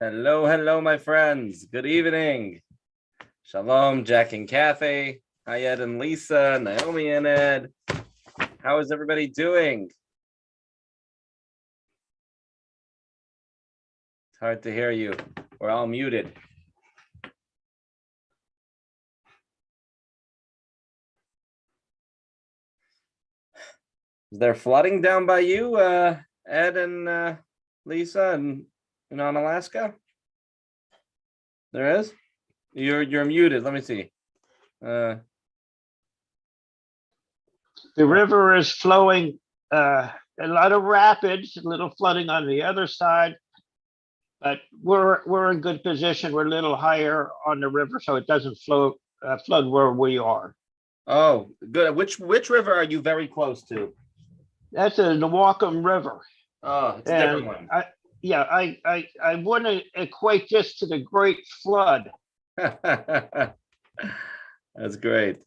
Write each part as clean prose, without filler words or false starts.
Hello, hello, my friends. Good evening. Shalom, Jack and Kathy. Hi, Ed and Lisa, Naomi and Ed. How is everybody doing? It's hard to hear you. We're all muted. Is there flooding down by you, Ed and Lisa, and on Alaska? There is? You're muted. Let me see. The river is flowing, a lot of rapids, a little flooding on the other side, but we're in good position. We're a little higher on the river, so it doesn't flood where we are. Oh, good. Which river are you very close to? That's the Newaukum River. Oh, it's a different one. I want to equate this to the Great Flood. That's great.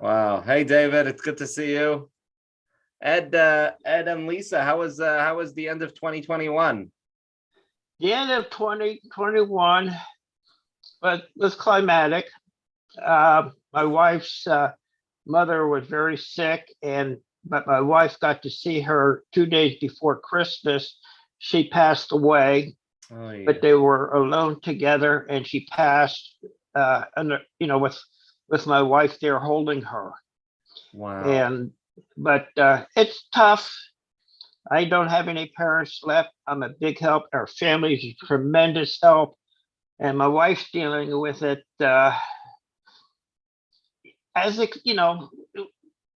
Wow. Hey, David, it's good to see you. Ed and Lisa, how was the end of 2021? The end of 2021, but was climatic. My wife's mother was very sick, but my wife got to see her 2 days before Christmas. She passed away. Oh, yeah. But they were alone together, and she passed, with my wife there holding her. Wow. But it's tough. I don't have any parents left. I'm a big help. Our family is a tremendous help, and my wife's dealing with it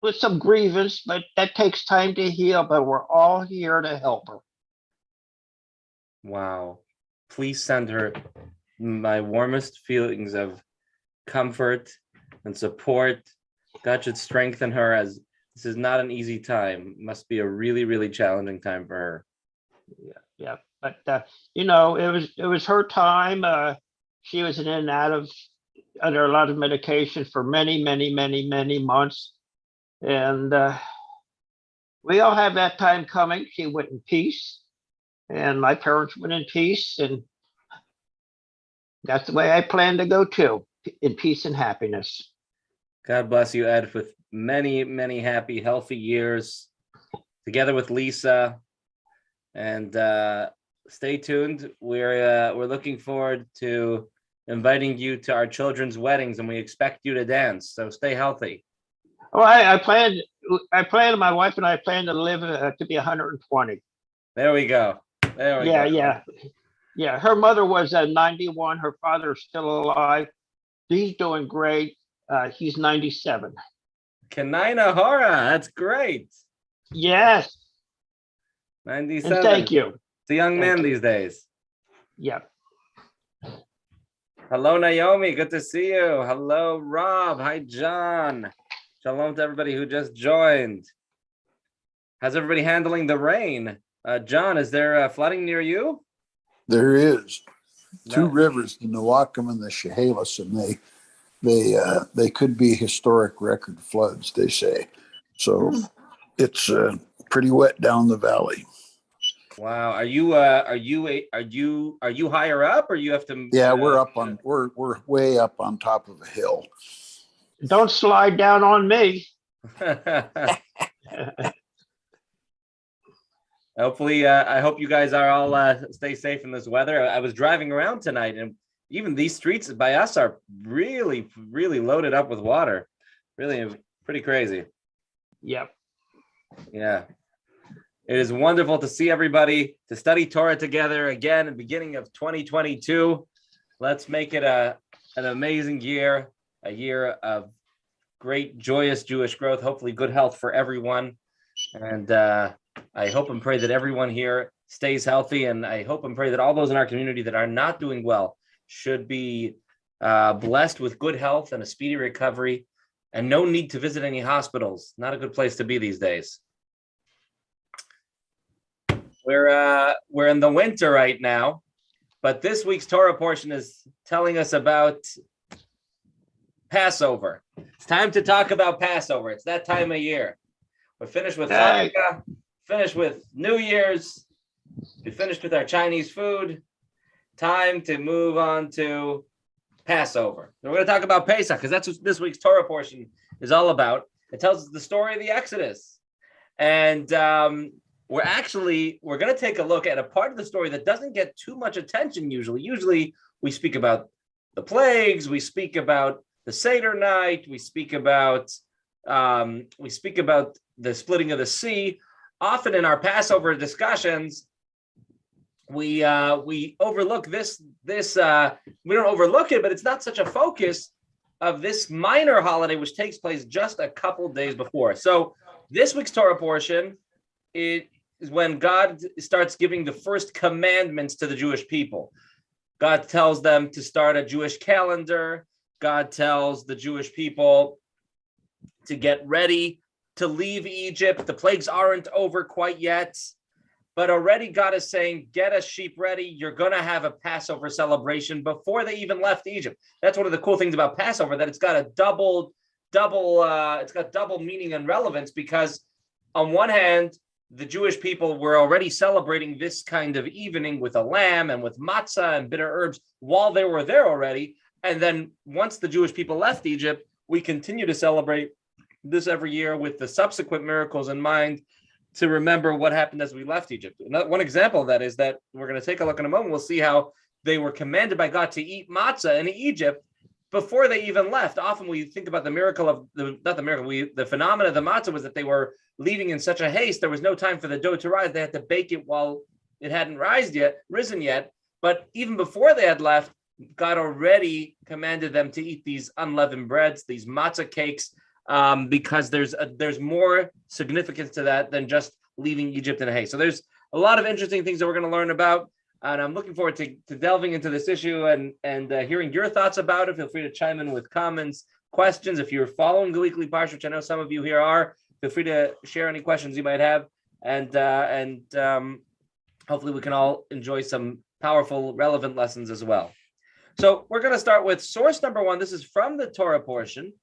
with some grievance, but that takes time to heal. But we're all here to help her. Wow. Please send her my warmest feelings of comfort and support. God should strengthen her, as this is not an easy time. It must be a really, really challenging time for her. Yeah. But it was her time. She was in and out of under a lot of medication for many, many, many, many months. And we all have that time coming. She went in peace. And my parents went in peace, and that's the way I plan to go too, in peace and happiness. God bless you, Ed, with many, many happy, healthy years together with Lisa. And stay tuned. We're looking forward to inviting you to our children's weddings, and we expect you to dance. So stay healthy. Oh, I plan. My wife and I plan to live to be 120. There we go. There we go. Yeah. Her mother was 91. Her father's still alive. He's doing great. He's 97. Kanina Hora, that's great. Yes. 97. And thank you. It's a young man these days. Yeah. Hello, Naomi. Good to see you. Hello, Rob. Hi, John. Shalom to everybody who just joined. How's everybody handling the rain? John, is there flooding near you? There is two rivers, the Newaukum and the Chehalis, and they could be historic record floods, they say. So it's pretty wet down the valley. Wow. Are you higher up, or you have to? Yeah, we're way up on top of a hill. Don't slide down on me. Hopefully, I hope you guys are all stay safe in this weather. I was driving around tonight, and even these streets by us are really, really loaded up with water. Really, pretty crazy. Yep. Yeah. It is wonderful to see everybody, to study Torah together again at the beginning of 2022. Let's make it an amazing year, a year of great, joyous Jewish growth, hopefully good health for everyone. And I hope and pray that everyone here stays healthy. And I hope and pray that all those in our community that are not doing well should be blessed with good health and a speedy recovery, and no need to visit any hospitals. Not a good place to be these days. We're in the winter right now, but this week's Torah portion is telling us about Passover. It's time to talk about Passover. It's that time of year. We're finished with Hanukkah, finished with New Year's, We finished with our Chinese food. Time to move on to Passover. We're going to talk about Pesach because that's what this week's Torah portion is all about. It tells us the story of the Exodus. And we're going to take a look at a part of the story that doesn't get too much attention usually. Usually we speak about the plagues, we speak about the Seder night, we speak about the splitting of the sea. Often in our Passover discussions, we overlook this. We don't overlook it, but it's not such a focus of this minor holiday, which takes place just a couple days before. So this week's Torah portion, it is when God starts giving the first commandments to the Jewish people. God tells them to start a Jewish calendar. God tells the Jewish people to get ready to leave Egypt. The plagues aren't over quite yet, but already God is saying, get a sheep ready. You're going to have a Passover celebration before they even left Egypt. That's one of the cool things about Passover, that it's got a double meaning and relevance, because on one hand, the Jewish people were already celebrating this kind of evening with a lamb and with matzah and bitter herbs while they were there already. And then once the Jewish people left Egypt, we continue to celebrate this every year with the subsequent miracles in mind to remember what happened as we left Egypt. One example of that is that we're going to take a look in a moment. We'll see how they were commanded by God to eat matzah in Egypt before they even left. Often we think about the phenomenon of the matzah was that they were leaving in such a haste. There was no time for the dough to rise. They had to bake it while it hadn't risen yet. But even before they had left, God already commanded them to eat these unleavened breads, these matzah cakes, because there's more significance to that than just leaving Egypt in a haste. So there's a lot of interesting things that we're going to learn about. And I'm looking forward to delving into this issue and hearing your thoughts about it. Feel free to chime in with comments, questions. If you're following the weekly Parsha, which I know some of you here are, feel free to share any questions you might have. And hopefully we can all enjoy some powerful, relevant lessons as well. So we're going to start with source number one. This is from the Torah portion.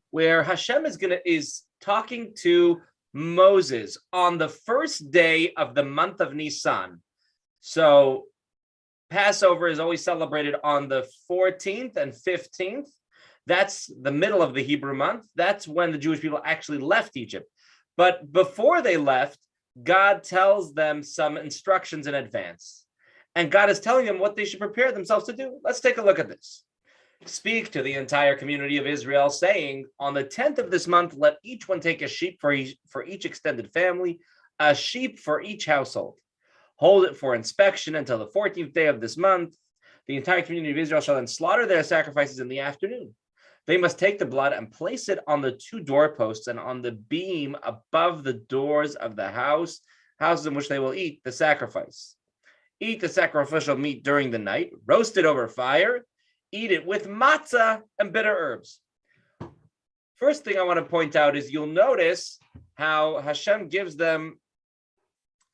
Where Hashem is talking to Moses on the first day of the month of Nisan. So Passover is always celebrated on the 14th and 15th. That's the middle of the Hebrew month. That's when the Jewish people actually left Egypt. But before they left, God tells them some instructions in advance. And God is telling them what they should prepare themselves to do. Let's take a look at this. Speak to the entire community of Israel, saying, on the 10th of this month, let each one take a sheep for each extended family, a sheep for each household. Hold it for inspection until the 14th day of this month. The entire community of Israel shall then slaughter their sacrifices in the afternoon. They must take the blood and place it on the two doorposts and on the beam above the doors of the houses in which they will eat the sacrifice. Eat the sacrificial meat during the night, roast it over fire, eat it with matzah and bitter herbs. First thing I want to point out is you'll notice how Hashem gives them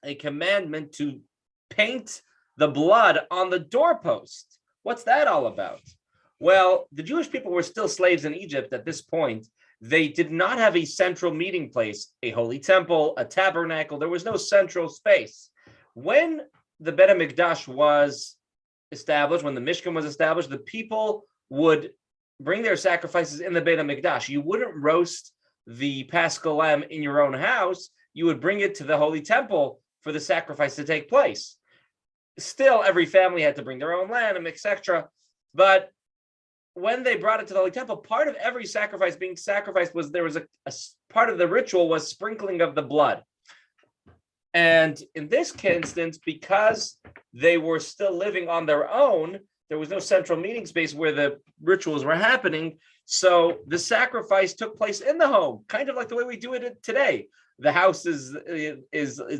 a commandment to paint the blood on the doorpost. What's that all about? Well, the Jewish people were still slaves in Egypt at this point. They did not have a central meeting place, a holy temple, a tabernacle. There was no central space. When the Bet HaMikdash was established, when the Mishkan was established, the people would bring their sacrifices in the Beit HaMikdash. You wouldn't roast the Paschal lamb in your own house. You would bring it to the Holy Temple for the sacrifice to take place. Still, every family had to bring their own lamb, etc. But when they brought it to the Holy Temple, part of every sacrifice being sacrificed was there was a part of the ritual was sprinkling of the blood. And in this instance, because they were still living on their own, there was no central meeting space where the rituals were happening. So the sacrifice took place in the home, kind of like the way we do it today. The house is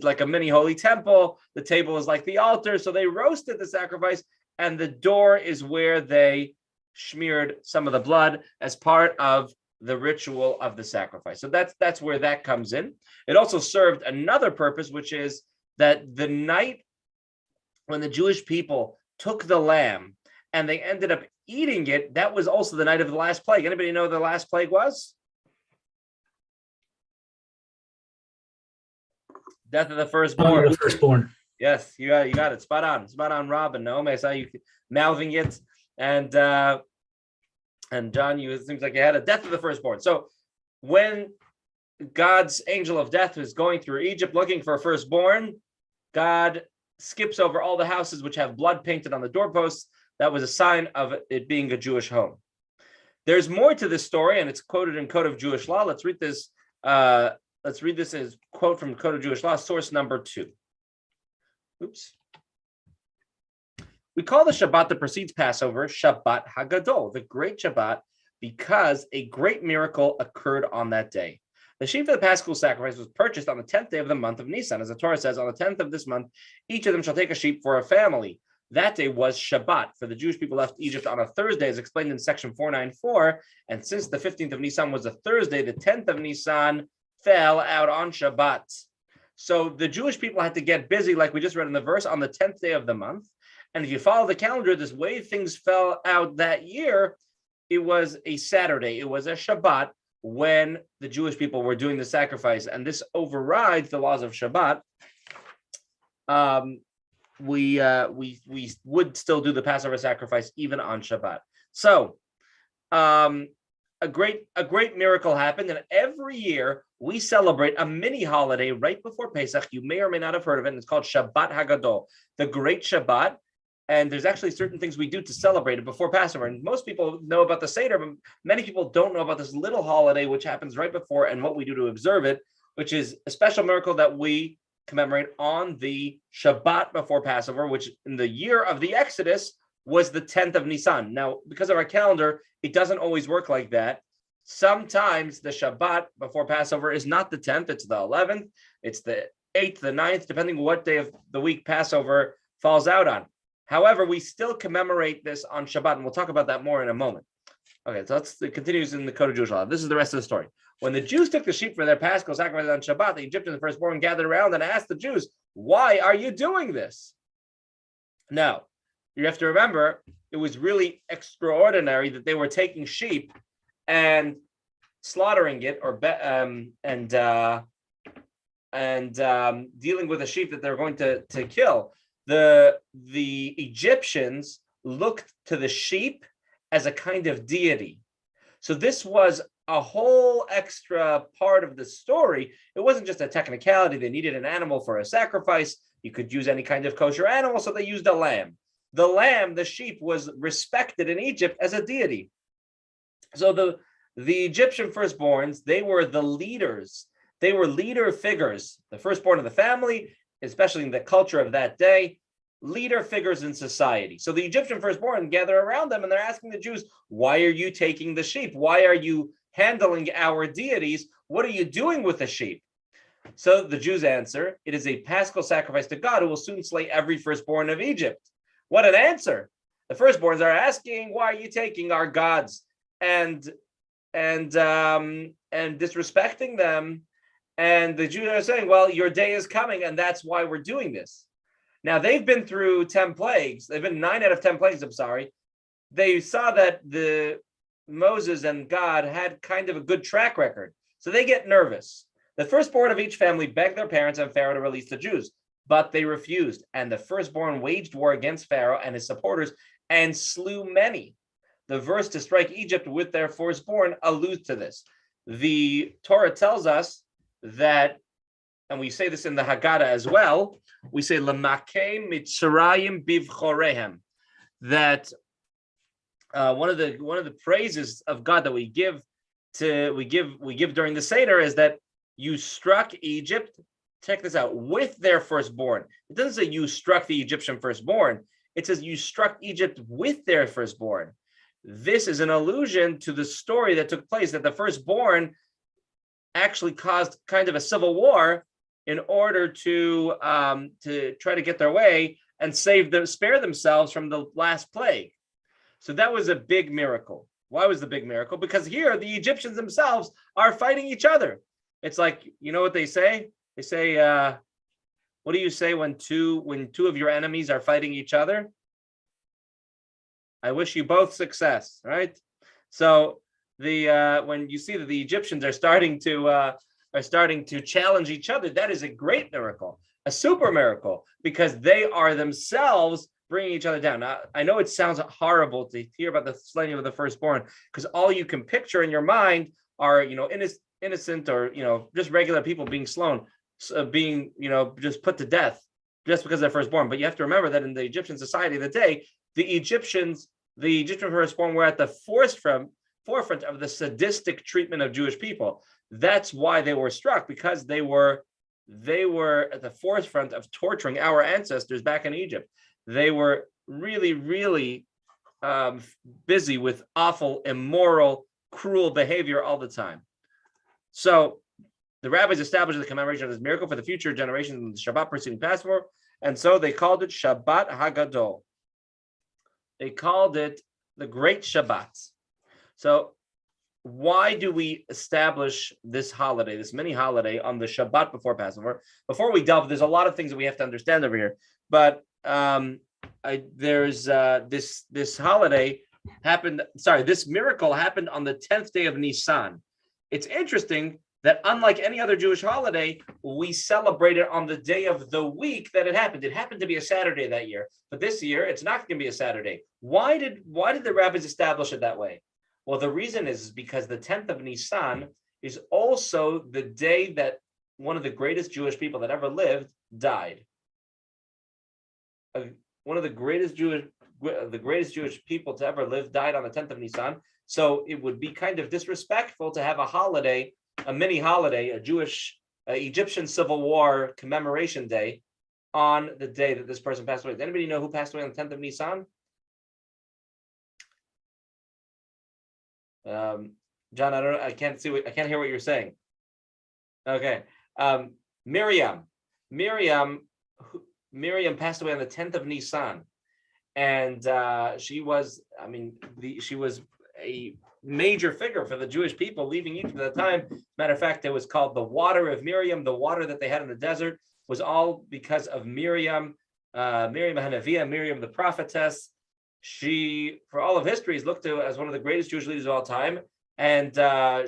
like a mini holy temple. The table is like the altar. So they roasted the sacrifice, and the door is where they smeared some of the blood as part of the ritual of the sacrifice. So that's where that comes in. It also served another purpose, which is that the night when the Jewish people took the lamb and they ended up eating it, that was also the night of the last plague. Anybody know what the last plague was? Death of the firstborn. The firstborn. Yes, you got it. Spot on, Robin. Naomi, I saw you mouthing it, and John, it seems like you had a death of the firstborn. So when God's angel of death was going through Egypt looking for a firstborn, God skips over all the houses which have blood painted on the doorposts. That was a sign of it being a Jewish home. There's more to this story, and it's quoted in Code of Jewish Law. Let's read this. Let's read this as quote from Code of Jewish Law, source number 2. Oops. We call the Shabbat that precedes Passover Shabbat Hagadol, the Great Shabbat, because a great miracle occurred on that day. The sheep for the Paschal sacrifice was purchased on the 10th day of the month of Nisan. As the Torah says, on the 10th of this month, each of them shall take a sheep for a family. That day was Shabbat, for the Jewish people left Egypt on a Thursday, as explained in section 494. And since the 15th of Nisan was a Thursday, the 10th of Nisan fell out on Shabbat. So the Jewish people had to get busy, like we just read in the verse, on the 10th day of the month. And if you follow the calendar, this way things fell out that year, it was a Saturday, it was a Shabbat, when the Jewish people were doing the sacrifice, and this overrides the laws of Shabbat. We would still do the Passover sacrifice even on Shabbat. So a great miracle happened, and every year we celebrate a mini holiday right before Pesach. You may or may not have heard of it, and it's called Shabbat Hagadol, the Great Shabbat. And there's actually certain things we do to celebrate it before Passover. And most people know about the Seder, but many people don't know about this little holiday which happens right before and what we do to observe it, which is a special miracle that we commemorate on the Shabbat before Passover, which in the year of the Exodus was the 10th of Nisan. Now, because of our calendar, it doesn't always work like that. Sometimes the Shabbat before Passover is not the 10th, it's the 11th, it's the 8th, the 9th, depending on what day of the week Passover falls out on. However, we still commemorate this on Shabbat, and we'll talk about that more in a moment. Okay, so it continues in the Code of Jewish Law. This is the rest of the story. When the Jews took the sheep for their Paschal sacrifice on Shabbat, the Egyptians, the firstborn, gathered around and asked the Jews, "Why are you doing this?" Now, you have to remember, it was really extraordinary that they were taking sheep and slaughtering it, or dealing with a sheep that they're going to kill. The Egyptians looked to the sheep as a kind of deity. So this was a whole extra part of the story. It wasn't just a technicality. They needed an animal for a sacrifice. You could use any kind of kosher animal, so they used a lamb. The lamb, the sheep, was respected in Egypt as a deity. So the Egyptian firstborns, they were the leaders. They were leader figures, the firstborn of the family, especially in the culture of that day, leader figures in society. So the Egyptian firstborn gather around them, and they're asking the Jews, "Why are you taking the sheep? Why are you handling our deities? What are you doing with the sheep?" So the Jews answer, "It is a Paschal sacrifice to God, who will soon slay every firstborn of Egypt." What an answer! The firstborns are asking, "Why are you taking our gods and disrespecting them?" And the Jews are saying, "Well, your day is coming, and that's why we're doing this." Now, they've been through 10 plagues. They've been 9 out of 10 plagues, I'm sorry. They saw that Moses and God had kind of a good track record. So they get nervous. The firstborn of each family begged their parents and Pharaoh to release the Jews, but they refused. And the firstborn waged war against Pharaoh and his supporters and slew many. The verse to strike Egypt with their firstborn alludes to this. The Torah tells us that, and we say this in the Haggadah as well, we say Lamakeh Mitzrayim Bivchorehem, that one of the praises of God that we give during the Seder is that you struck Egypt, check this out, with their firstborn. It doesn't say you struck the Egyptian firstborn. It says you struck Egypt with their firstborn. This is an allusion to the story that took place, that the firstborn actually caused kind of a civil war in order to try to get their way and spare themselves from the last plague. So that was a big miracle. Why was the big miracle? Because here the Egyptians themselves are fighting each other. It's like, you know what they say? They say, what do you say when two of your enemies are fighting each other? I wish you both success, right? So when you see that the Egyptians are starting to are starting to challenge each other, that is a great miracle, a super miracle, because they are themselves bringing each other down. Now, I know it sounds horrible to hear about the slaying of the firstborn, because all you can picture in your mind are, innocent or, just regular people being slain, being, just put to death just because they're firstborn. But you have to remember that in the Egyptian society of the day, the Egyptian firstborn were at the forefront of the sadistic treatment of Jewish people. That's why they were struck, because they were at the forefront of torturing our ancestors back in Egypt. They were really, really busy with awful, immoral, cruel behavior all the time. So the rabbis established the commemoration of this miracle for the future generations in the Shabbat preceding Passover, and so they called it Shabbat Hagadol. They called it the Great Shabbat. So why do we establish this holiday, this mini holiday on the Shabbat before Passover? Before we delve, there's a lot of things that we have to understand over here. But there's this holiday happened. Sorry, this miracle happened on the 10th day of Nisan. It's interesting that unlike any other Jewish holiday, we celebrate it on the day of the week that it happened. It happened to be a Saturday that year, but this year it's not going to be a Saturday. Why did the rabbis establish it that way? Well, the reason is because the 10th of Nisan is also the day that one of the greatest Jewish people that ever lived died. One of the greatest Jewish people to ever live died on the 10th of Nisan. So it would be kind of disrespectful to have a holiday, a mini holiday, a Jewish Egyptian Civil War commemoration day on the day that this person passed away. Does anybody know who passed away on the 10th of Nisan? John, I can't hear what you're saying. Okay. Miriam passed away on the 10th of Nisan, and she was a major figure for the Jewish people leaving Egypt at the time. Matter of fact, it was called the water of Miriam. The water that they had in the desert was all because of Miriam, Miriam Hanaviah, Miriam the prophetess. She, for all of history, is looked to as one of the greatest Jewish leaders of all time. And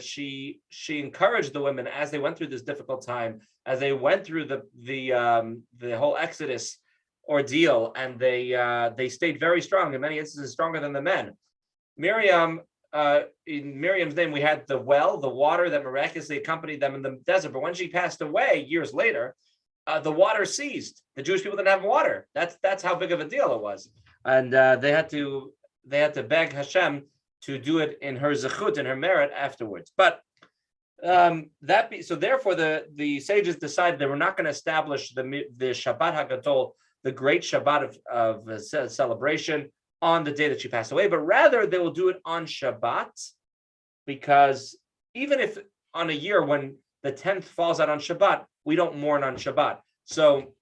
she encouraged the women as they went through this difficult time, as they went through the whole Exodus ordeal, and they stayed very strong, in many instances stronger than the men. Miriam, in Miriam's name, we had the well, the water that miraculously accompanied them in the desert. But when she passed away years later, the water ceased. The Jewish people didn't have water. That's how big of a deal it was. And they had to beg Hashem to do it in her zechut, in her merit afterwards. But so therefore the sages decided they were not going to establish the Shabbat Hagadol, the great Shabbat of celebration, on the day that she passed away, but rather they will do it on Shabbat, because even if on a year when the 10th falls out on Shabbat, we don't mourn on Shabbat. So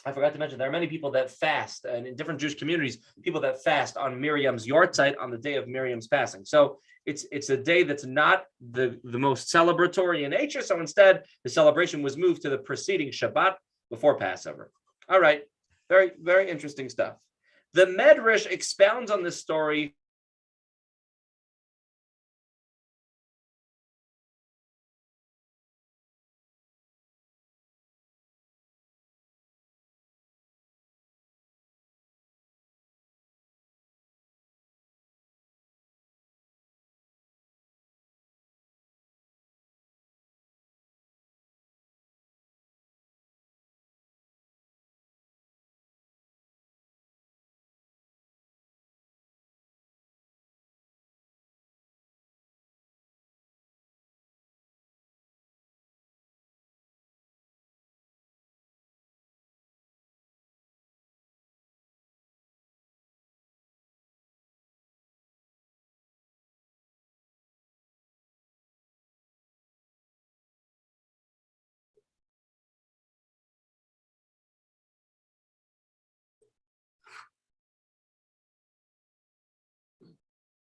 I forgot to mention, there are many people that fast, and in different Jewish communities, people that fast on Miriam's Yortzeit, on the day of Miriam's passing. So it's a day that's not the most celebratory in nature. So instead, the celebration was moved to the preceding Shabbat before Passover. All right, very, very interesting stuff. The Medrash expounds on this story.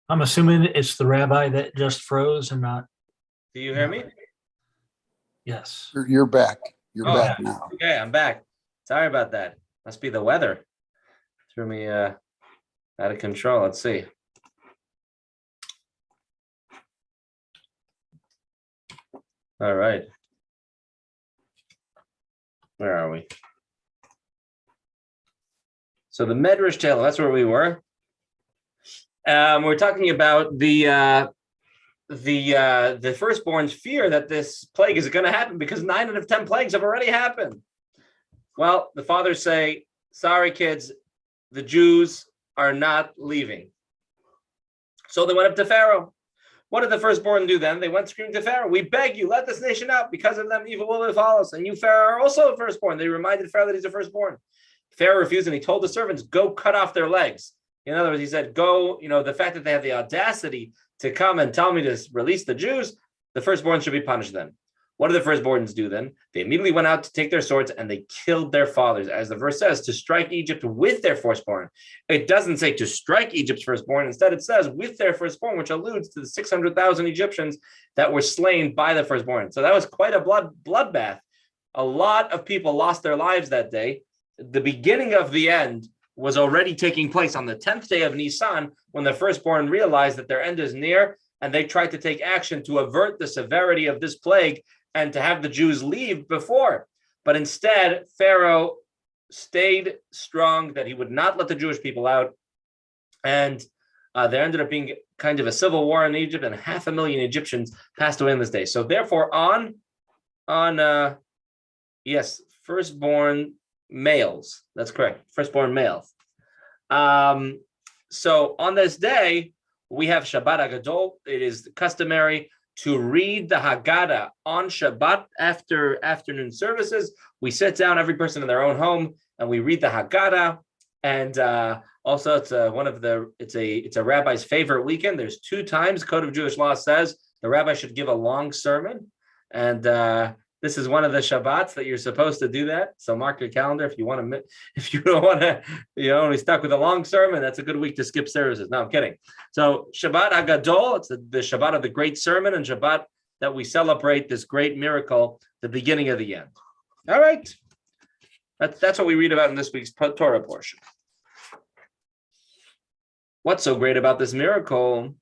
I'm assuming it's the rabbi that just froze and not. Do you hear me? Yes. You're back. You're back yeah. now. Okay, I'm back. Sorry about that. Must be the weather. Threw me out of control. Let's see. All right. Where are we? So the Medrash Taylor, that's where we were. We're talking about the firstborn's fear that this plague is going to happen because 9 out of 10 plagues have already happened. Well, the fathers say, sorry, kids, the Jews are not leaving. So they went up to Pharaoh. What did the firstborn do then? They went screaming to Pharaoh, we beg you, let this nation out. Because of them, evil will befall us. And you, Pharaoh, are also a firstborn. They reminded Pharaoh that he's a firstborn. Pharaoh refused, and he told the servants, go cut off their legs. In other words, he said, go, the fact that they have the audacity to come and tell me to release the Jews, the firstborn should be punished then. What did the firstborns do then? They immediately went out to take their swords and they killed their fathers, as the verse says, to strike Egypt with their firstborn. It doesn't say to strike Egypt's firstborn. Instead, it says with their firstborn, which alludes to the 600,000 Egyptians that were slain by the firstborn. So that was quite a bloodbath. A lot of people lost their lives that day. The beginning of the end was already taking place on the 10th day of Nisan, when the firstborn realized that their end is near, and they tried to take action to avert the severity of this plague and to have the Jews leave before. But instead, Pharaoh stayed strong that he would not let the Jewish people out. And there ended up being kind of a civil war in Egypt, and 500,000 Egyptians passed away on this day. So therefore, firstborn males. That's correct. Firstborn males. So on this day, we have Shabbat Agadol. It is customary to read the Haggadah on Shabbat after afternoon services. We sit down, every person in their own home, and we read the Haggadah. And also, it's a rabbi's favorite weekend. There's 2 times Code of Jewish Law says the rabbi should give a long sermon, and this is one of the Shabbats that you're supposed to do that. So mark your calendar if you want to. If you don't want to, only stuck with a long sermon, that's a good week to skip services. No, I'm kidding. So Shabbat Agadol, it's the Shabbat of the great sermon, and Shabbat that we celebrate this great miracle, the beginning of the end. All right, that's what we read about in this week's Torah portion. What's so great about this miracle?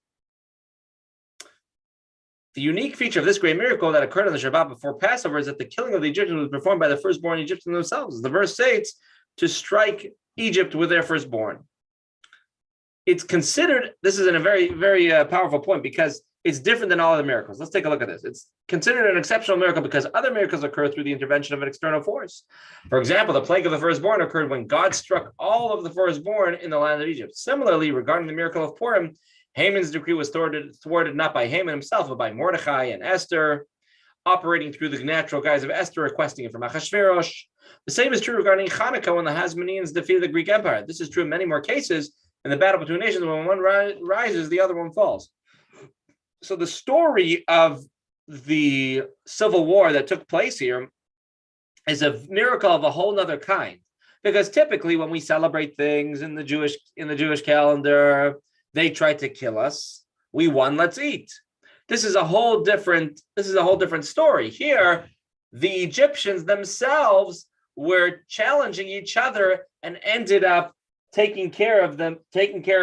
The unique feature of this great miracle that occurred on the Shabbat before Passover is that the killing of the Egyptians was performed by the firstborn Egyptians themselves. As the verse states, to strike Egypt with their firstborn. It's considered, this is a very, very powerful point, because it's different than all other miracles. Let's take a look at this. It's considered an exceptional miracle because other miracles occur through the intervention of an external force. For example, the plague of the firstborn occurred when God struck all of the firstborn in the land of Egypt. Similarly, regarding the miracle of Purim, Haman's decree was thwarted not by Haman himself, but by Mordechai and Esther, operating through the natural guise of Esther, requesting it from Achashverosh. The same is true regarding Hanukkah when the Hasmoneans defeated the Greek Empire. This is true in many more cases in the battle between nations. When one rises, the other one falls. So the story of the civil war that took place here is a miracle of a whole other kind. Because typically when we celebrate things in the Jewish calendar, they tried to kill us. We won. Let's eat. This is a whole different story. Here, the Egyptians themselves were challenging each other and ended up taking care of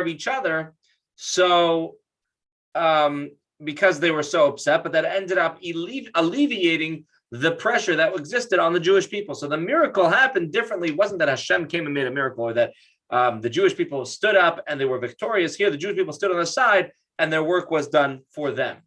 each other. So, because they were so upset, but that ended up alleviating the pressure that existed on the Jewish people. So the miracle happened differently. It wasn't that Hashem came and made a miracle, or that the Jewish people stood up and they were victorious. Here, the Jewish people stood on the side and their work was done for them.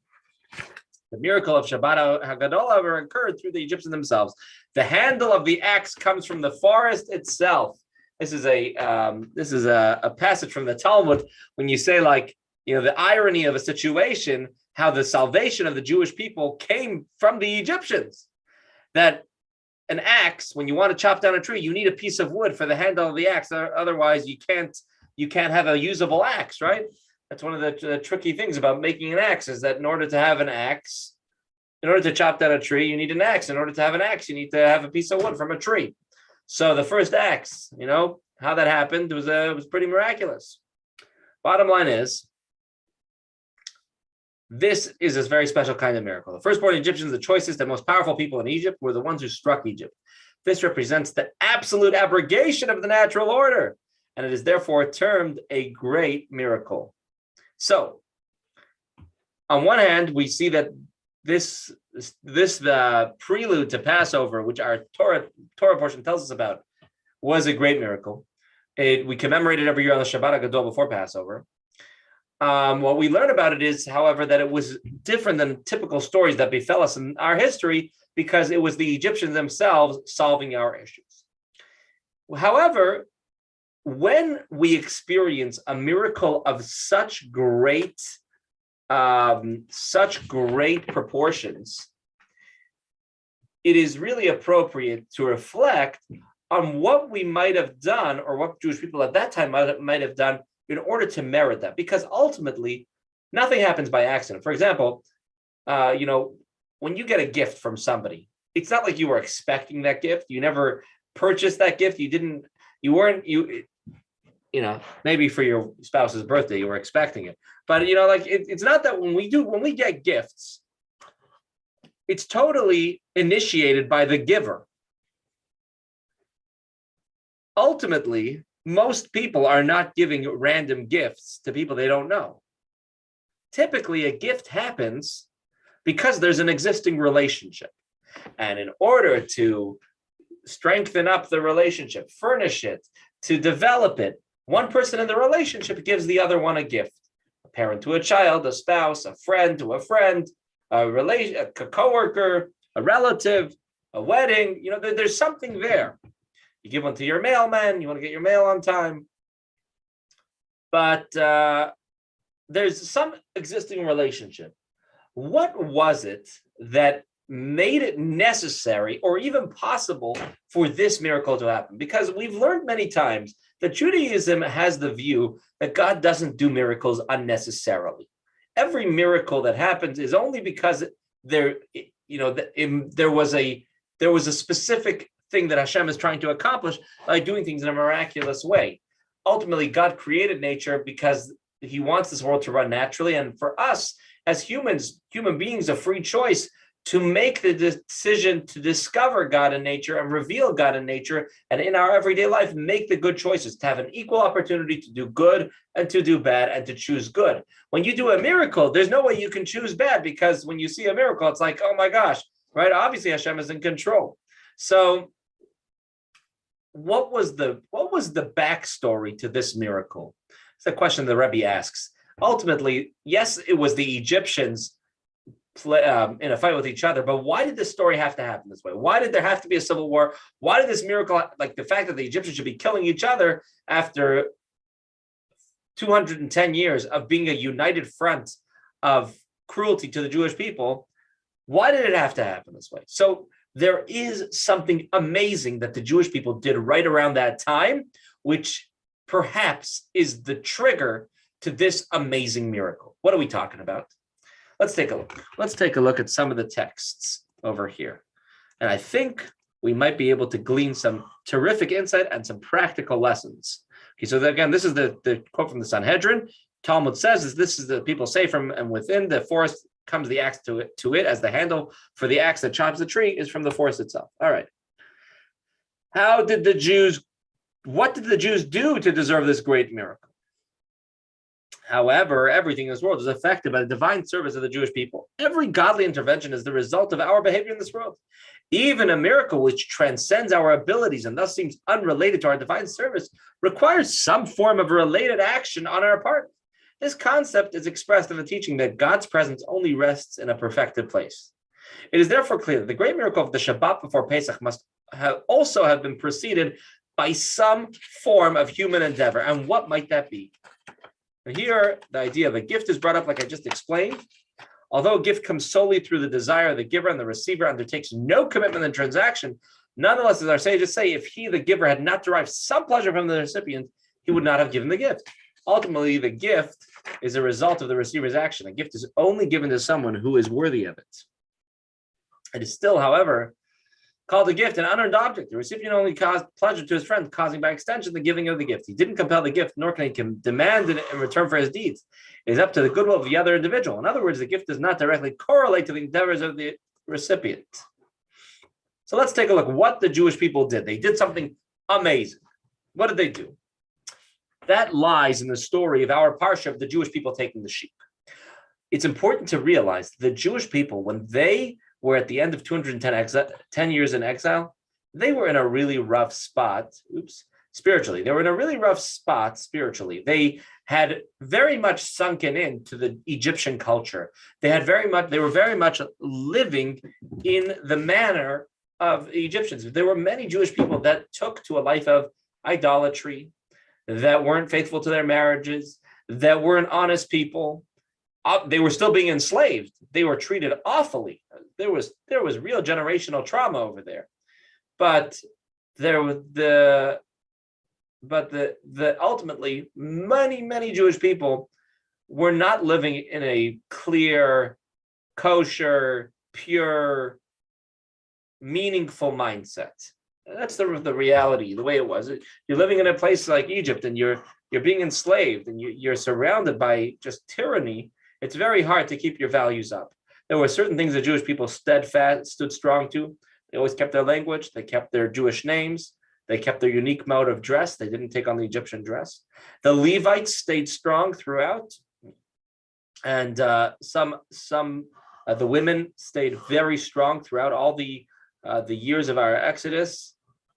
The miracle of Shabbat HaGadol, however, occurred through the Egyptians themselves. The handle of the axe comes from the forest itself. This is a passage from the Talmud when you say, the irony of a situation, how the salvation of the Jewish people came from the Egyptians. That an axe, when you want to chop down a tree, you need a piece of wood for the handle of the axe. Otherwise, you can't have a usable axe, right? That's one of the tricky things about making an axe, is that in order to have an axe, in order to chop down a tree, you need an axe. In order to have an axe, you need to have a piece of wood from a tree. So the first axe, how that happened was pretty miraculous. Bottom line is, this is a very special kind of miracle. The firstborn Egyptians, the choicest and most powerful people in Egypt, were the ones who struck Egypt. This represents the absolute abrogation of the natural order, and it is therefore termed a great miracle. So, on one hand, we see that the prelude to Passover, which our Torah portion tells us about, was a great miracle. We commemorate it every year on the Shabbat Gadol before Passover. What we learn about it is, however, that it was different than typical stories that befell us in our history, because it was the Egyptians themselves solving our issues. However, when we experience a miracle of such great proportions, it is really appropriate to reflect on what we might have done, or what Jewish people at that time might have done in order to merit that. Because ultimately, nothing happens by accident. For example, when you get a gift from somebody, it's not like you were expecting that gift. You never purchased that gift. Maybe for your spouse's birthday, you were expecting it. But, it's not that when we get gifts, it's totally initiated by the giver. Ultimately, most people are not giving random gifts to people they don't know. Typically, a gift happens because there's an existing relationship. And in order to strengthen up the relationship, furnish it, to develop it, one person in the relationship gives the other one a gift. A parent to a child, a spouse, a friend to a friend, a coworker, a relative, a wedding. There's something there. You give one to your mailman, you want to get your mail on time. But there's some existing relationship. What was it that made it necessary or even possible for this miracle to happen? Because we've learned many times that Judaism has the view that God doesn't do miracles unnecessarily. Every miracle that happens is only because there was a specific thing that Hashem is trying to accomplish by doing things in a miraculous way. Ultimately, God created nature because he wants this world to run naturally. And for us as human beings, a free choice to make the decision to discover God in nature and reveal God in nature, and in our everyday life, make the good choices, to have an equal opportunity to do good and to do bad and to choose good. When you do a miracle, there's no way you can choose bad, because when you see a miracle, it's like, oh my gosh, right? Obviously Hashem is in control. So what was the backstory to this miracle? It's a question the Rabbi asks. Ultimately, yes, it was the Egyptians in a fight with each other, but why did this story have to happen this way? Why did there have to be a civil war? Why did this miracle, like the fact that the Egyptians should be killing each other after 210 years of being a united front of cruelty to the Jewish people, why did it have to happen this way? So there is something amazing that the Jewish people did right around that time, which perhaps is the trigger to this amazing miracle. What are we talking about? Let's take a look. Let's take a look at some of the texts over here. And I think we might be able to glean some terrific insight and some practical lessons. Okay, so again, this is the quote from the Sanhedrin. Talmud says, this is the people say from and within the forest comes the axe to it, as the handle for the axe that chops the tree is from the forest itself. All right. What did the Jews do to deserve this great miracle? However, everything in this world is affected by the divine service of the Jewish people. Every godly intervention is the result of our behavior in this world. Even a miracle which transcends our abilities and thus seems unrelated to our divine service requires some form of related action on our part. This concept is expressed in the teaching that God's presence only rests in a perfected place. It is therefore clear that the great miracle of the Shabbat before Pesach must also have been preceded by some form of human endeavor. And what might that be? Here, the idea of a gift is brought up, like I just explained. Although a gift comes solely through the desire of the giver and the receiver undertakes no commitment in the transaction, nonetheless, as our sages say, if he, the giver, had not derived some pleasure from the recipient, he would not have given the gift. Ultimately, the gift is a result of the receiver's action. A gift is only given to someone who is worthy of it. It is still, however, called a gift an unearned object. The recipient only caused pleasure to his friend, causing by extension the giving of the gift. He didn't compel the gift, nor can he demand it in return for his deeds. It is up to the goodwill of the other individual. In other words, the gift does not directly correlate to the endeavors of the recipient. So let's take a look what the Jewish people did. They did something amazing. What did they do? That lies in the story of our Parsha of the Jewish people taking the sheep. it's important to realize the Jewish people, when they were at the end of 10 years in exile, they were in a really rough spot. Spiritually. They were in a really rough spot spiritually. They had very much sunken into the Egyptian culture. They were very much living in the manner of Egyptians. There were many Jewish people that took to a life of idolatry, that weren't faithful to their marriages, that weren't honest people. They were still being enslaved. They were treated awfully. There was real generational trauma over there. But ultimately, many Jewish people were not living in a clear, kosher, pure, meaningful mindset. That's the reality, the way it was. You're living in a place like Egypt, and you're being enslaved, and you're surrounded by just tyranny. It's very hard to keep your values up. There were certain things the Jewish people stood strong to. They always kept their language. They kept their Jewish names. They kept their unique mode of dress. They didn't take on the Egyptian dress. The Levites stayed strong throughout, and the women stayed very strong throughout all the years of our exodus,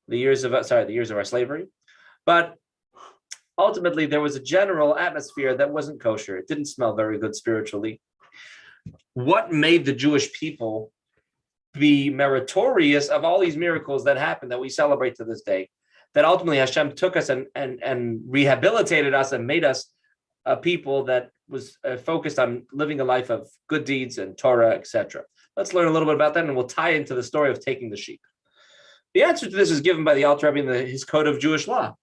the years of our slavery. But ultimately, there was a general atmosphere that wasn't kosher. It didn't smell very good spiritually. What made the Jewish people be meritorious of all these miracles that happened that we celebrate to this day, that ultimately Hashem took us and rehabilitated us and made us a people that was focused on living a life of good deeds and Torah, etc. Let's learn a little bit about that, and we'll tie into the story of taking the sheep. The answer to this is given by the Alter Rebbe in his Code of Jewish Law.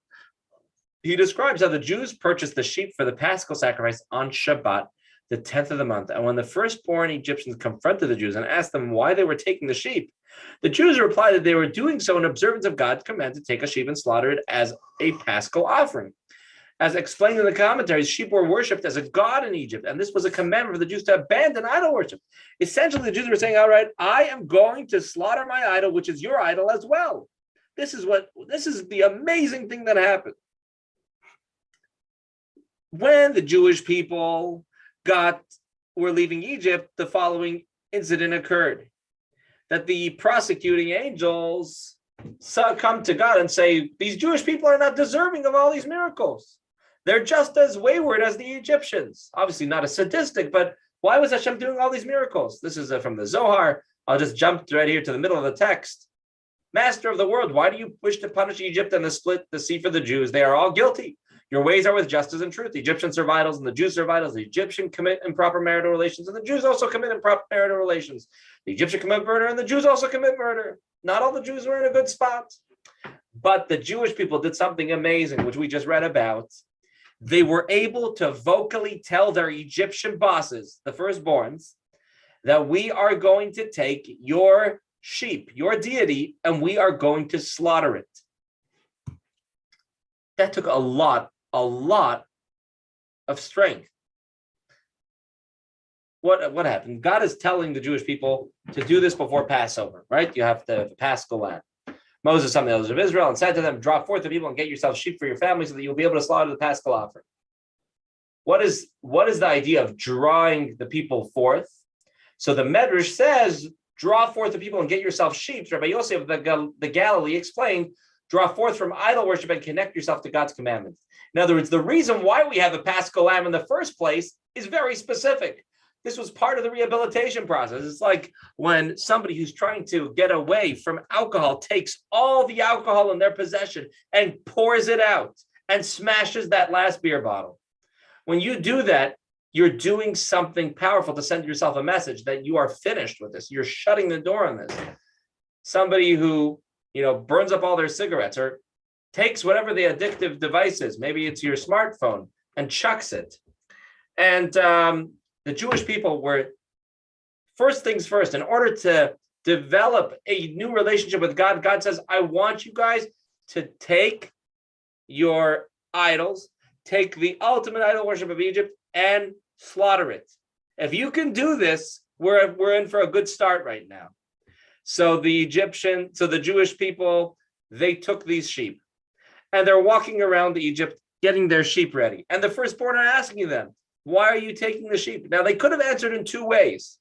He describes how the Jews purchased the sheep for the Paschal sacrifice on Shabbat, the 10th of the month. And when the firstborn Egyptians confronted the Jews and asked them why they were taking the sheep, the Jews replied that they were doing so in observance of God's command to take a sheep and slaughter it as a Paschal offering. As explained in the commentaries, sheep were worshipped as a god in Egypt, and this was a commandment for the Jews to abandon idol worship. Essentially, the Jews were saying, all right, I am going to slaughter my idol, which is your idol as well. This is the amazing thing that happened. When the Jewish people were leaving Egypt, the following incident occurred. That the prosecuting angels come to God and say, these Jewish people are not deserving of all these miracles. They're just as wayward as the Egyptians. Obviously not a sadistic, but why was Hashem doing all these miracles? This is from the Zohar. I'll just jump right here to the middle of the text. Master of the world, why do you wish to punish Egypt and to split the sea for the Jews? They are all guilty. Your ways are with justice and truth. The Egyptians serve idols and the Jews serve idols. The Egyptian commit improper marital relations and the Jews also commit improper marital relations. The Egyptian commit murder and the Jews also commit murder. Not all the Jews were in a good spot. But the Jewish people did something amazing, which we just read about. They were able to vocally tell their Egyptian bosses, the firstborns, that we are going to take your sheep, your deity, and we are going to slaughter it. That took a lot of strength. What happened? God is telling the Jewish people to do this before Passover, right? You have the Paschal lamb. Moses summoned the elders of Israel and said to them, draw forth the people and get yourselves sheep for your family so that you'll be able to slaughter the Paschal offering. What is the idea of drawing the people forth? So the Medrash says, draw forth the people and get yourself sheep. Rabbi Yosef of the Galilee explained, draw forth from idol worship and connect yourself to God's commandments. In other words, the reason why we have a Paschal lamb in the first place is very specific. This was part of the rehabilitation process. It's like when somebody who's trying to get away from alcohol takes all the alcohol in their possession and pours it out and smashes that last beer bottle. When you do that, you're doing something powerful to send yourself a message that you are finished with this. You're shutting the door on this. Somebody who, burns up all their cigarettes or takes whatever the addictive device is, maybe it's your smartphone, and chucks it. And the Jewish people were, first things first, in order to develop a new relationship with God, God says, I want you guys to take your idols, take the ultimate idol worship of Egypt and slaughter it. If you can do this, we're in for a good start right now. So the Jewish people, they took these sheep and they're walking around Egypt, getting their sheep ready. And the firstborn are asking them, why are you taking the sheep? Now, they could have answered in two ways.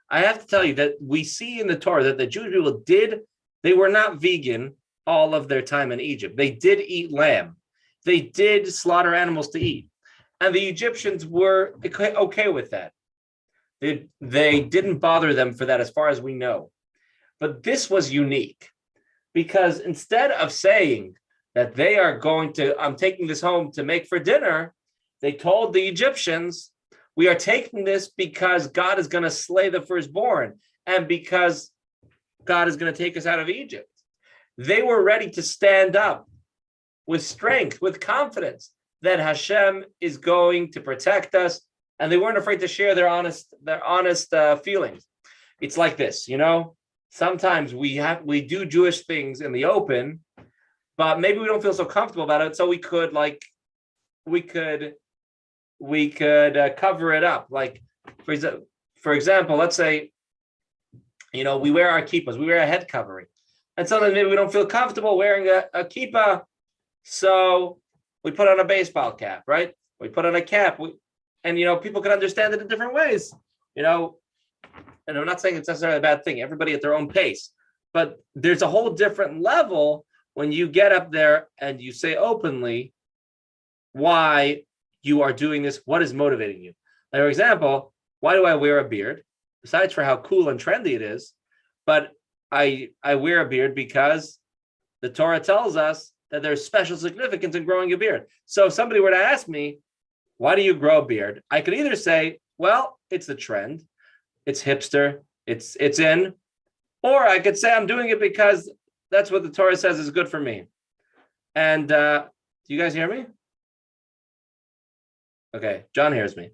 I have to tell you that we see in the Torah that the Jewish people they were not vegan all of their time in Egypt. They did eat lamb. They did slaughter animals to eat. And the Egyptians were okay with that. They didn't bother them for that as far as we know. But this was unique because instead of saying that they are I'm taking this home to make for dinner, they told the Egyptians, we are taking this because God is going to slay the firstborn and because God is going to take us out of Egypt. They were ready to stand up with strength, with confidence that Hashem is going to protect us, and they weren't afraid to share their honest feelings. It's like this, sometimes we do Jewish things in the open, but maybe we don't feel so comfortable about it, so we could cover it up. Like, for example, let's say, we wear our kippahs, we wear a head covering, and sometimes maybe we don't feel comfortable wearing a kippah, so we put on a baseball cap, right? We put on a cap, and people can understand it in different ways, and I'm not saying it's necessarily a bad thing. Everybody at their own pace, but there's a whole different level when you get up there and you say openly why you are doing this, what is motivating you. Like, for example, why do I wear a beard? Besides for how cool and trendy it is, but I wear a beard because the Torah tells us that there's special significance in growing a beard. So if somebody were to ask me, why do you grow a beard? I could either say, well, it's the trend, it's hipster, it's in, or I could say I'm doing it because that's what the Torah says is good for me. And do you guys hear me? Okay, John hears me.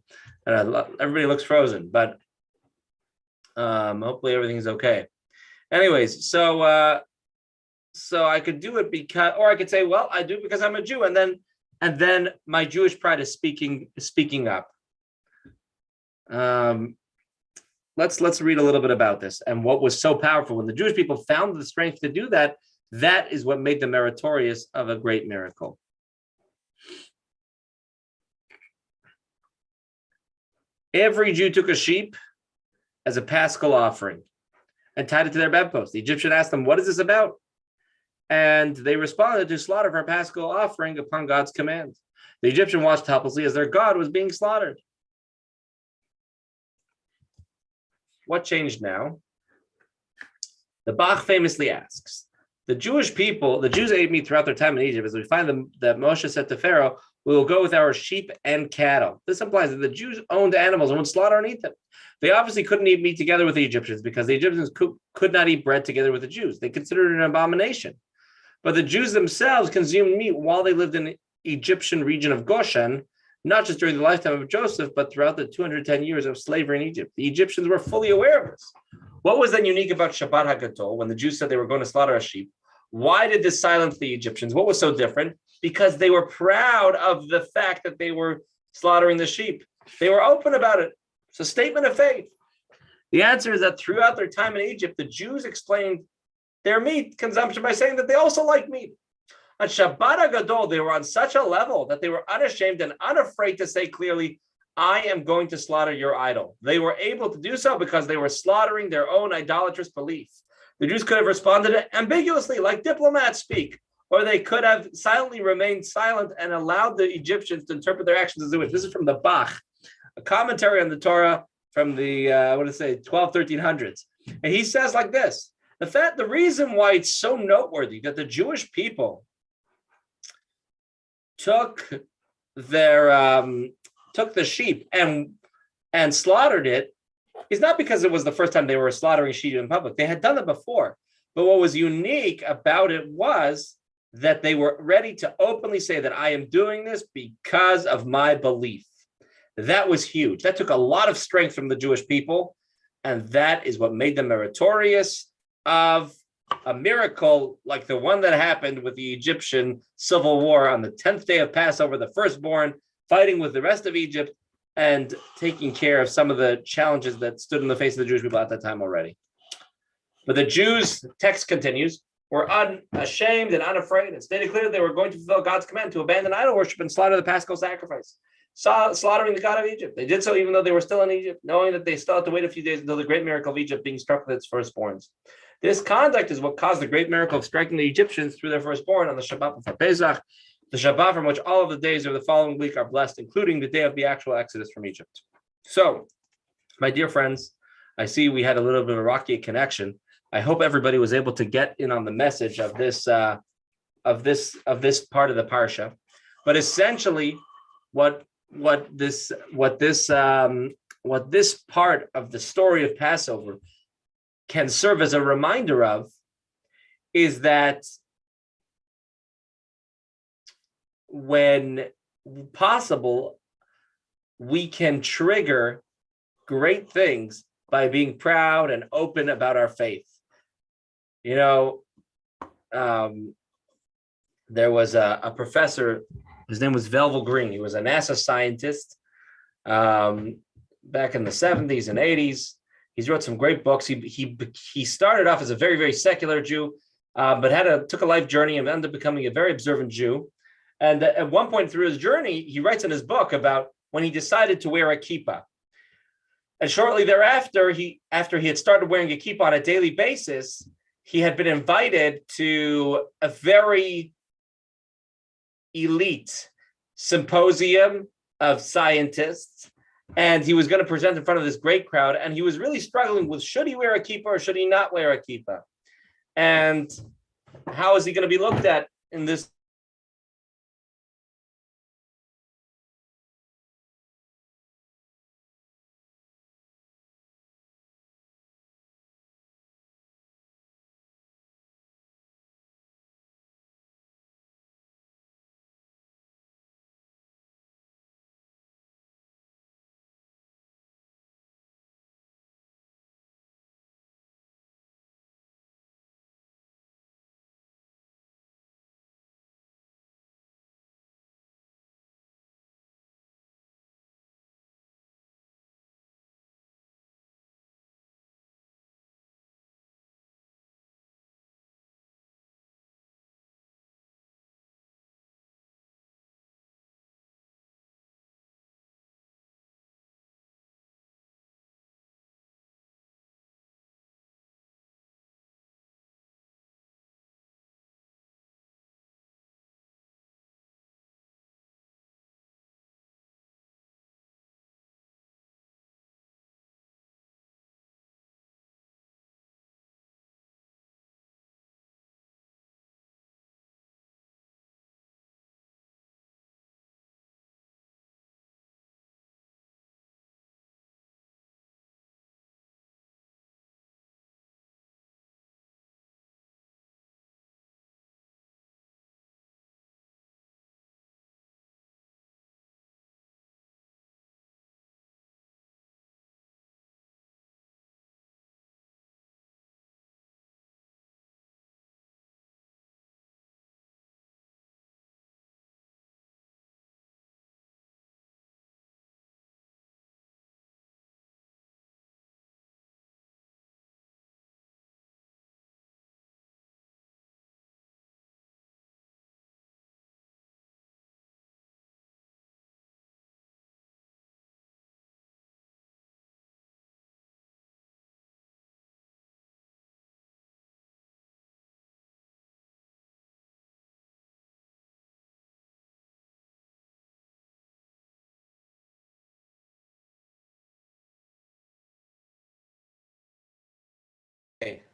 Everybody looks frozen, but hopefully everything's okay. Anyways, so I could do it because, or I could say, well, I do it because I'm a Jew, and then my Jewish pride is speaking up. Let's read a little bit about this and what was so powerful when the Jewish people found the strength to do that. That is what made them meritorious of a great miracle. Every Jew took a sheep as a Paschal offering and tied it to their bedpost. The Egyptian asked them, what is this about? And they responded to slaughter for a Paschal offering upon God's command. The Egyptian watched helplessly as their God was being slaughtered. What changed now? The Bach famously asks, the Jews ate meat throughout their time in Egypt, as we find that Moshe said to Pharaoh, we will go with our sheep and cattle. This implies that the Jews owned animals and would slaughter and eat them. They obviously couldn't eat meat together with the Egyptians because the Egyptians could not eat bread together with the Jews. They considered it an abomination. But the Jews themselves consumed meat while they lived in the Egyptian region of Goshen, not just during the lifetime of Joseph, but throughout the 210 years of slavery in Egypt. The Egyptians were fully aware of this. What was then unique about Shabbat HaGadol when the Jews said they were going to slaughter a sheep? Why did this silence the Egyptians? What was so different? Because they were proud of the fact that they were slaughtering the sheep. They were open about it. It's a statement of faith. The answer is that throughout their time in Egypt, the Jews explained their meat consumption by saying that they also like meat. On Shabbat HaGadol, they were on such a level that they were unashamed and unafraid to say clearly, I am going to slaughter your idol. They were able to do so because they were slaughtering their own idolatrous belief. The Jews could have responded ambiguously, like diplomats speak, or they could have silently remained silent and allowed the Egyptians to interpret their actions as they wish. This is from the Bach, a commentary on the Torah from the 1300s. And he says like this, the reason why it's so noteworthy that the Jewish people took the sheep and slaughtered it is not because it was the first time they were slaughtering sheep in public. They had done it before. But what was unique about it was that they were ready to openly say that I am doing this because of my belief. That was huge. That took a lot of strength from the Jewish people, and that is what made them meritorious of a miracle like the one that happened with the Egyptian civil war on the 10th day of Passover, the firstborn fighting with the rest of Egypt and taking care of some of the challenges that stood in the face of the Jewish people at that time already. But the Jews, text continues, were unashamed and unafraid and stated clearly they were going to fulfill God's command to abandon idol worship and slaughter the Paschal sacrifice, slaughtering the God of Egypt. They did so even though they were still in Egypt, knowing that they still had to wait a few days until the great miracle of Egypt being struck with its firstborns. This conduct is what caused the great miracle of striking the Egyptians through their firstborn on the Shabbat before Pesach, the Shabbat from which all of the days of the following week are blessed, including the day of the actual exodus from Egypt. So, my dear friends, I see we had a little bit of a rocky connection. I hope everybody was able to get in on the message of this part of the parsha. But essentially, what this part of the story of Passover can serve as a reminder of is that when possible, we can trigger great things by being proud and open about our faith. You know, there was a professor, his name was Velvel Green. He was a NASA scientist back in the 70s and 80s. He's wrote some great books. He started off as a very, very secular Jew, but took a life journey and ended up becoming a very observant Jew. And at one point through his journey, he writes in his book about when he decided to wear a kippah. And shortly thereafter, after he had started wearing a kippah on a daily basis, he had been invited to a very elite symposium of scientists, and he was going to present in front of this great crowd, and he was really struggling with should he wear a kippah or should he not wear a kippah? And how is he going to be looked at in this?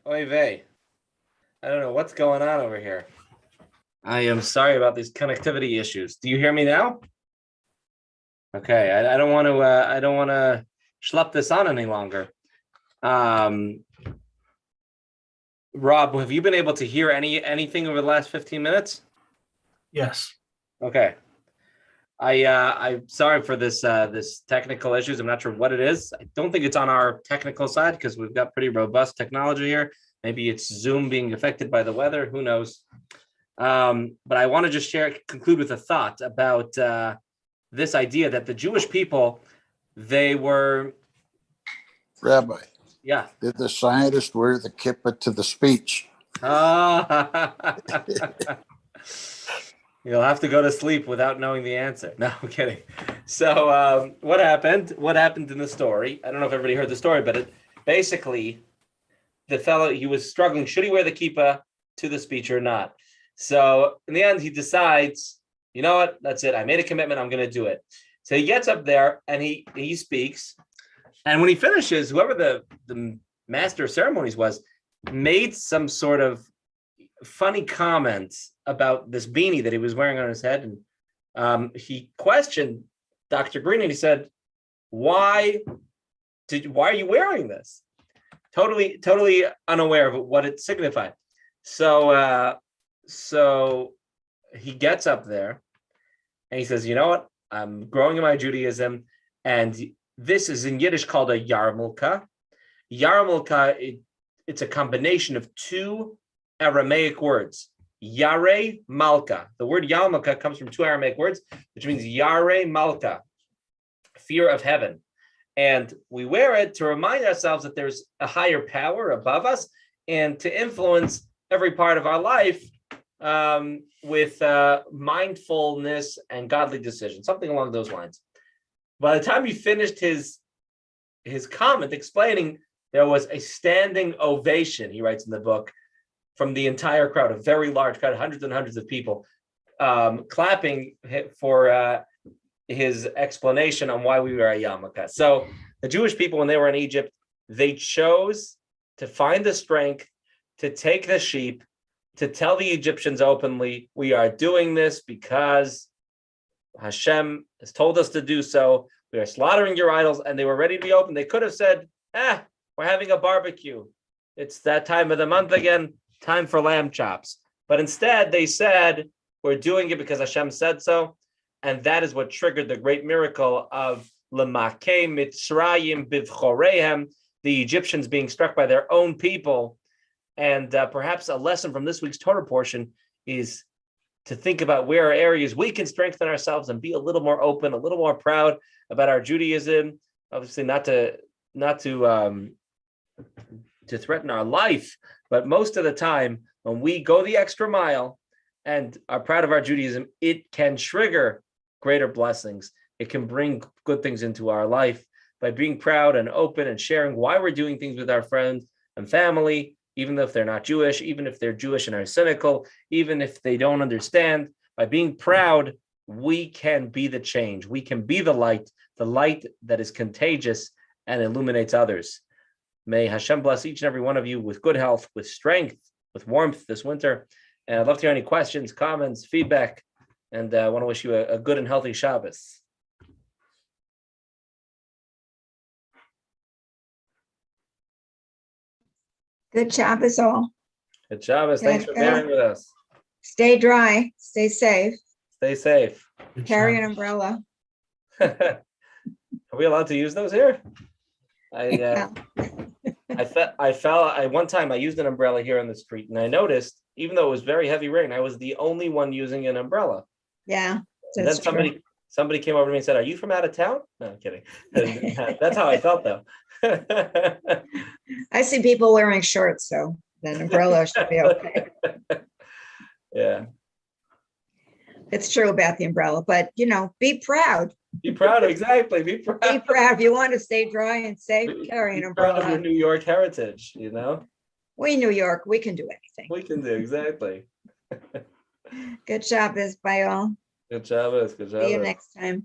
Oy vey. I don't know what's going on over here. I am sorry about these connectivity issues. Do you hear me now? Okay, I don't want to schlep this on any longer. Rob, have you been able to hear anything over the last 15 minutes? Yes. Okay. I'm sorry for this technical issues. I'm not sure what it is. I don't think it's on our technical side because we've got pretty robust technology here. Maybe it's Zoom being affected by the weather. Who knows? But I want to just conclude with a thought about this idea that the Jewish people, they were. Rabbi. Yeah. Did the scientist wear the kippah to the speech? You'll have to go to sleep without knowing the answer. No, I'm kidding. So what happened? What happened in the story? I don't know if everybody heard the story, but basically the fellow, he was struggling. Should he wear the kippah to the speech or not? So in the end, he decides, you know what? That's it. I made a commitment. I'm going to do it. So he gets up there and he speaks. And when he finishes, whoever the master of ceremonies was, made some sort of funny comments about this beanie that he was wearing on his head. And he questioned Dr. Green and he said, why are you wearing this? Totally unaware of what it signified. So he gets up there and he says, you know what? I'm growing in my Judaism, and this is in Yiddish called a yarmulke. Yarmulke, it's a combination of two Aramaic words, Yare Malka. The word yarmulke comes from two Aramaic words, which means Yare Malka, fear of heaven. And we wear it to remind ourselves that there's a higher power above us and to influence every part of our life with mindfulness and godly decision, something along those lines. By the time he finished his comment explaining, there was a standing ovation, he writes in the book, from the entire crowd, a very large crowd, hundreds and hundreds of people, clapping for his explanation on why we were a yarmulke. So the Jewish people, when they were in Egypt, they chose to find the strength to take the sheep, to tell the Egyptians openly, we are doing this because Hashem has told us to do so. We are slaughtering your idols, and they were ready to be open. They could have said, we're having a barbecue. It's that time of the month again, time for lamb chops. But instead, they said, we're doing it because Hashem said so. And that is what triggered the great miracle of L'makeh Mitzrayim Bivchorehem, the Egyptians being struck by their own people. And perhaps a lesson from this week's Torah portion is to think about where are areas we can strengthen ourselves and be a little more open, a little more proud about our Judaism. Obviously, not to threaten our life, but most of the time when we go the extra mile and are proud of our Judaism, it can trigger greater blessings. It can bring good things into our life by being proud and open and sharing why we're doing things with our friends and family, even if they're not Jewish, even if they're Jewish and are cynical, even if they don't understand. By being proud, we can be the change. We can be the light that is contagious and illuminates others. May Hashem bless each and every one of you with good health, with strength, with warmth this winter. And I'd love to hear any questions, comments, feedback, and I want to wish you a good and healthy Shabbos. Good Shabbos all. Good Shabbos. Thanks for bearing with us. Stay dry. Stay safe. Stay safe. Carry an umbrella. Are we allowed to use those here? One time I used an umbrella here on the street, and I noticed, even though it was very heavy rain, I was the only one using an umbrella. Yeah. And then somebody came over to me and said, "Are you from out of town?" No, I'm kidding. That's how I felt, though. I see people wearing shorts, so an umbrella should be okay. Yeah. It's true about the umbrella, but be proud. Be proud, exactly. Be proud. Be proud. If you want to stay dry and safe, carry an umbrella. Proud of your New York heritage, We New York, we can do anything. We can do, exactly. Good Shabbos, bye all. Good Shabbos. Good Shabbos. See you next time.